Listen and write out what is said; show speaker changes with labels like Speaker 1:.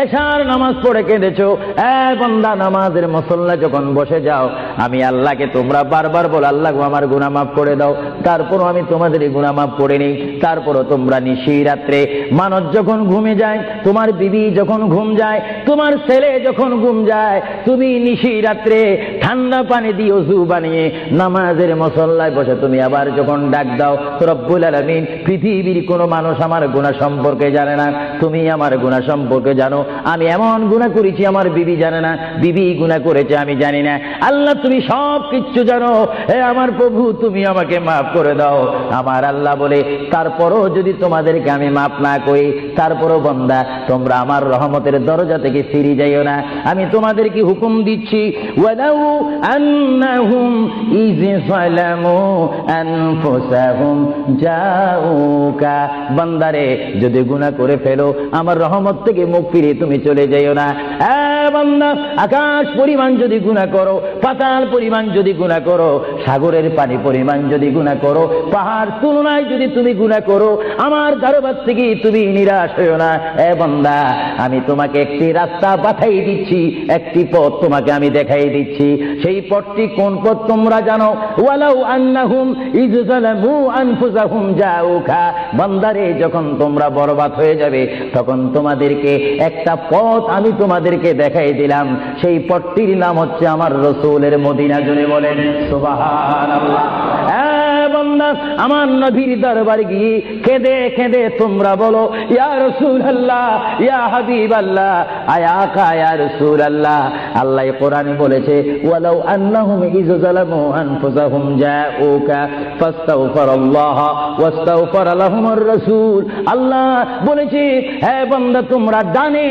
Speaker 1: এশার নামাজ পড়ে কেঁদেছো, বান্দা নামাজের মুসল্লা যখন বসে যাও, আমি আল্লাহকে তোমরা বারবার বলো আল্লাহ আমার গুনাহ মাফ করে দাও, তারপরও আমি তোমাদের গুনাহ মাফ করে নিই। তারপরও তোমরা নিশি রাত্রে মানুষ যখন ঘুমে যায়, তোমার বিবি যখন ঘুম যায়, তোমার ছেলে যখন ঘুম যায়, তুমি নিশি রাত্রে ঠান্ডা পানি দিয়ে ওযু বানিয়ে নামাজের মুসল্লায় বসে তুমি আবার যখন ডাক দাও, রব্বুল আলামিন পৃথিবীর কোনো মানুষ আমার গুনাহ সম্পর্কে জানে না, তুমি আমার গুনাহ সম্পর্কে জানো। আমি এমন গুনাহ করেছি আমার বিবি জানে না, বিবি গুনাহ করেছে আমি জানি না। আল্লাহ তুমি সব কিচ্ছু জানো, হে আমার প্রভু তুমি আমাকে মাফ করে দাও। আমার আল্লাহ বলে তারপরও যদি তোমাদেরকে আমি মাফ না করি, তারপরও বান্দা তোমরা আমার রহমতের দরজা থেকে ফিরে যাইও না। আমি তোমাদেরকে হুকুম দিচ্ছি, ওয়ালাউ আন্নাহুম ইয যালামু আনফুসাহুম জাউকা, বান্দারে যদি গুনাহ করে ফেলো আমার রহমত থেকে মুখ ফিরিয়ে তুমি চলে যাইও না। বান্দা আকাশ পরিমাণ যদি গুনাহ করো, পাতাল পরিমাণ যদি গুনাহ করো, সাগরের পানি পরিমাণ যদি গুনাহ করো, পাহাড় তুলনায় যদি তুমি গুনাহ করো, আমার দরবার থেকে তুমি নিরাশ হইও না। বান্দা আমি তোমাকে একটি রাস্তা পাঠাই দিচ্ছি, একটি পথ তোমাকে আমি দেখাই দিচ্ছি। সেই পথটি কোন পথ তোমরা জানো? ওয়ালাউ আন্নাহুম ইয যালামু আনফুসাহুম জাউকা, বান্দারে যখন তোমরা বরবাদ হয়ে যাবে তখন তোমাদেরকে একটা পথ আমি তোমাদেরকে দেখাই দিলাম, সেই পথটির নাম হচ্ছে আমার রাসূলের মদিনা। জুড়ে বলেন সুবহানাল্লাহ। বান্দা আমার নবীর দরবার গিয়ে কেঁদে কেঁদে তোমরা বলো ইয়া রাসূলুল্লাহ, ইয়া হাবিবাল্লাহ, আয়াকা ইয়া রাসূলুল্লাহ। আল্লাহ কোরআনে বলেছে ওয়ালাউ আন্নাহুম ইয যালামু আনফুসাহুম জাউকা ফাস্তাগফিরুল্লাহ ওয়াস্তাগফার লাহুমুর রাসূল। আল্লাহ বলেছে হে বান্দা তোমরা ডানে